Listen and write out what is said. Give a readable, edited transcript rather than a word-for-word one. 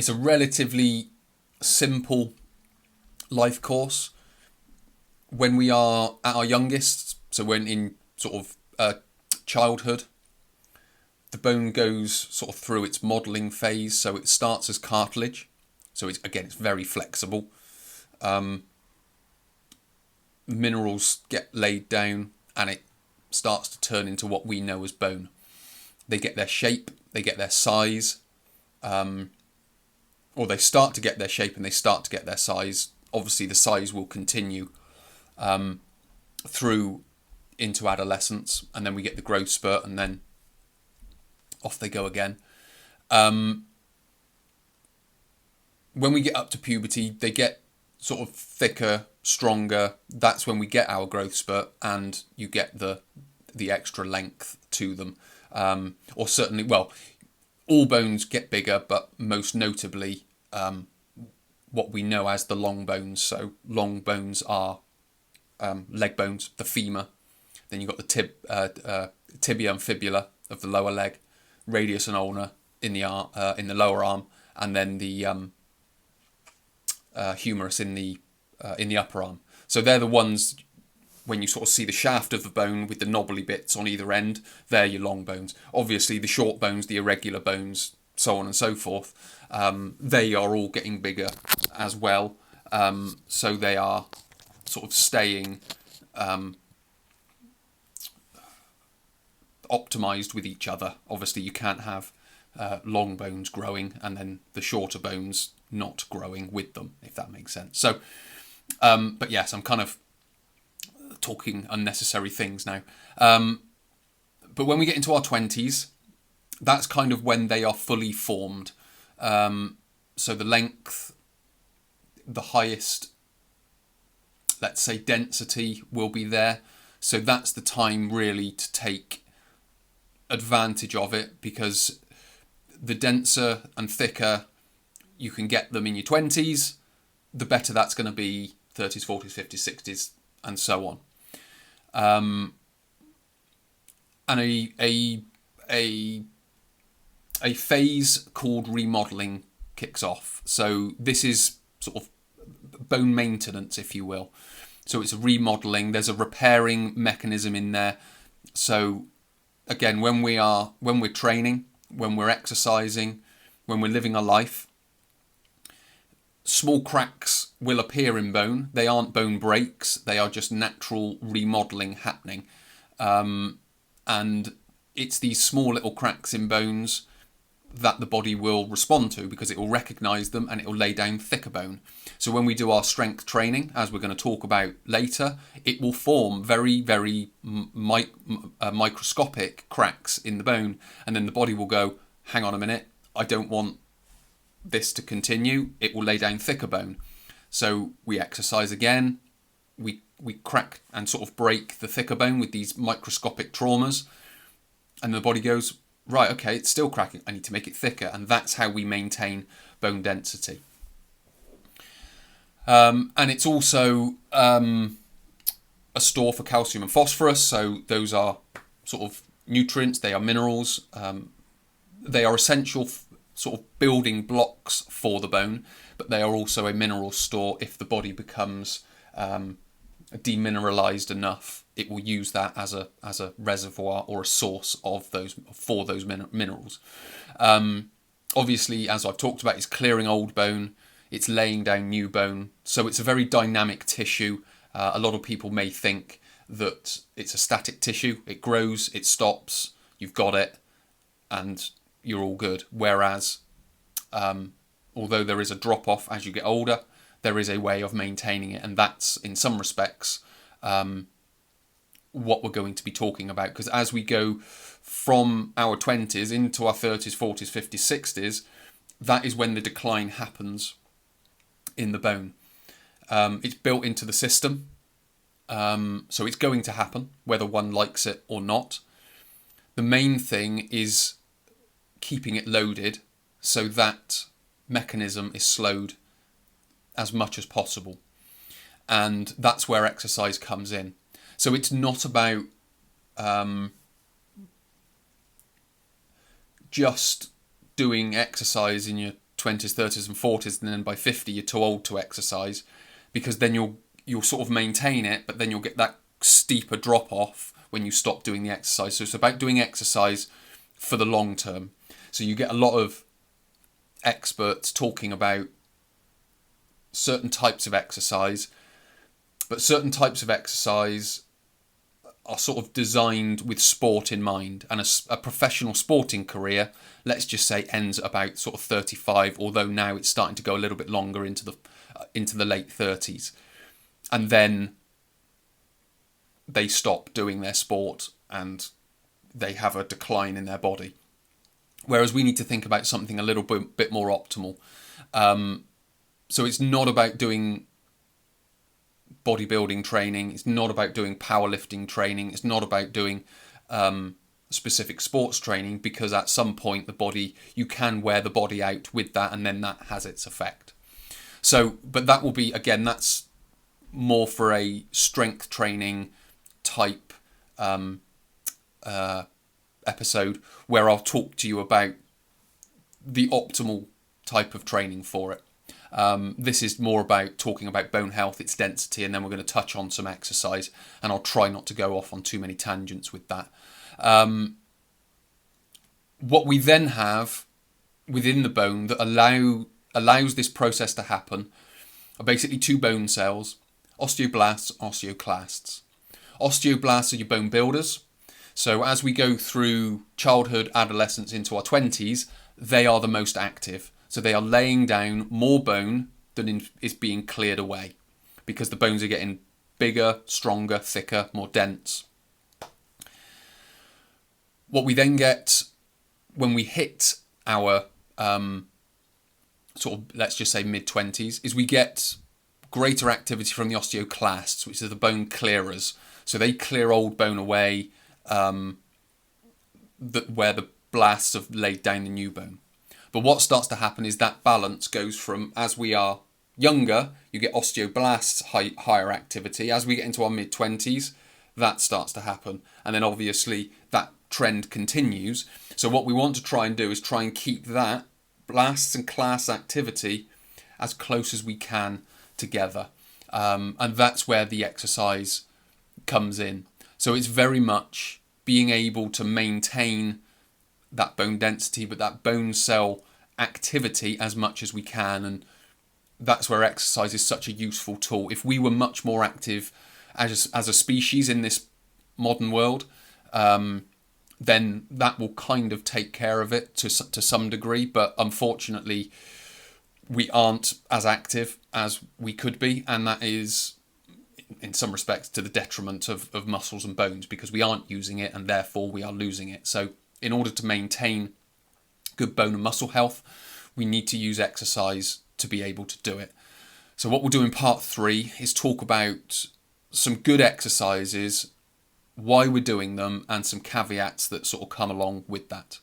it's a relatively simple life course. When we are at our youngest, so when in sort of childhood, the bone goes sort of through its modelling phase. So it starts as cartilage. So it's very flexible. Minerals get laid down and it starts to turn into what we know as bone. They get their shape, they get their size, or they start to get their shape and they start to get their size. Obviously, the size will continue through into adolescence, and then we get the growth spurt, and then off they go again. When we get up to puberty, they get sort of thicker, stronger. That's when we get our growth spurt, and you get the extra length to them. Or certainly, well, all bones get bigger, but most notably what we know as the long bones. So long bones are leg bones, the femur. Then you've got the tibia and fibula of the lower leg, radius and ulna in the lower arm, and then the humerus in the upper arm. So they're the ones, when you sort of see the shaft of the bone with the knobbly bits on either end, they're your long bones. Obviously, the short bones, the irregular bones, so on and so forth, they are all getting bigger as well. So they are sort of staying optimized with each other. Obviously, you can't have long bones growing and then the shorter bones not growing with them, if that makes sense. So, but yes, I'm kind of talking unnecessary things now. But when we get into our 20s, that's kind of when they are fully formed. So the length, the highest, let's say, density will be there. So that's the time really to take advantage of it, because the denser and thicker you can get them in your 20s, the better that's going to be 30s, 40s, 50s, 60s, and so on. And a phase called remodeling kicks off. So this is sort of bone maintenance, if you will. So it's a remodeling. There's a repairing mechanism in there. So again, when we're training, when we're exercising, when we're living a life, small cracks will appear in bone. They aren't bone breaks. They are just natural remodeling happening. And it's these small little cracks in bones that the body will respond to, because it will recognise them and it will lay down thicker bone. So when we do our strength training, as we're going to talk about later, it will form very, very microscopic cracks in the bone, and then the body will go, hang on a minute, I don't want this to continue. It will lay down thicker bone. So we exercise again, we crack and sort of break the thicker bone with these microscopic traumas, and the body goes, right, okay, it's still cracking, I need to make it thicker. And that's how we maintain bone density. And it's also a store for calcium and phosphorus. So those are sort of nutrients, they are minerals. They are essential sort of building blocks for the bone, but they are also a mineral store. If the body becomes demineralized enough, it will use that as a reservoir or a source of those minerals. Obviously, as I've talked about, it's clearing old bone, it's laying down new bone, so it's a very dynamic tissue. A lot of people may think that it's a static tissue. It grows, it stops, you've got it, and you're all good. Whereas, although there is a drop-off as you get older, there is a way of maintaining it, and that's, in some respects, what we're going to be talking about. Because as we go from our 20s into our 30s, 40s, 50s, 60s, that is when the decline happens in the bone. It's built into the system, so it's going to happen, whether one likes it or not. The main thing is keeping it loaded so that mechanism is slowed as much as possible. And that's where exercise comes in. So it's not about just doing exercise in your 20s, 30s, and 40s, and then by 50 you're too old to exercise, because then you'll sort of maintain it, but then you'll get that steeper drop off when you stop doing the exercise. So it's about doing exercise for the long term. So you get a lot of experts talking about certain types of exercise, but certain types of exercise are sort of designed with sport in mind, and a professional sporting career, let's just say, ends at about sort of 35, although now it's starting to go a little bit longer into the late 30s, and then they stop doing their sport and they have a decline in their body. Whereas we need to think about something a little bit more optimal. So it's not about doing bodybuilding training. It's not about doing powerlifting training. It's not about doing specific sports training, because at some point you can wear the body out with that, and then that has its effect. So, but that will be, again, that's more for a strength training type episode, where I'll talk to you about the optimal type of training for it. This is more about talking about bone health, its density, and then we're going to touch on some exercise, and I'll try not to go off on too many tangents with that. What we then have within the bone that allows this process to happen are basically two bone cells: osteoblasts, osteoclasts. Osteoblasts are your bone builders. So as we go through childhood, adolescence into our 20s, they are the most active. So they are laying down more bone than is being cleared away, because the bones are getting bigger, stronger, thicker, more dense. What we then get when we hit our sort of, let's just say, mid-20s, is we get greater activity from the osteoclasts, which are the bone clearers. So they clear old bone away, where the blasts have laid down the new bone. But what starts to happen is that balance goes from, as we are younger, you get osteoblasts, higher activity. As we get into our mid-20s, that starts to happen. And then obviously that trend continues. So what we want to try and do is try and keep that blasts and class activity as close as we can together. And that's where the exercise comes in. So it's very much being able to maintain that bone density, but that bone cell activity as much as we can. And that's where exercise is such a useful tool. If we were much more active as a species in this modern world, then that will kind of take care of it to some degree. But unfortunately, we aren't as active as we could be, and that is, in some respects, to the detriment of muscles and bones, because we aren't using it, and therefore we are losing it. So in order to maintain good bone and muscle health, we need to use exercise to be able to do it. So what we'll do in part 3 is talk about some good exercises, why we're doing them, and some caveats that sort of come along with that.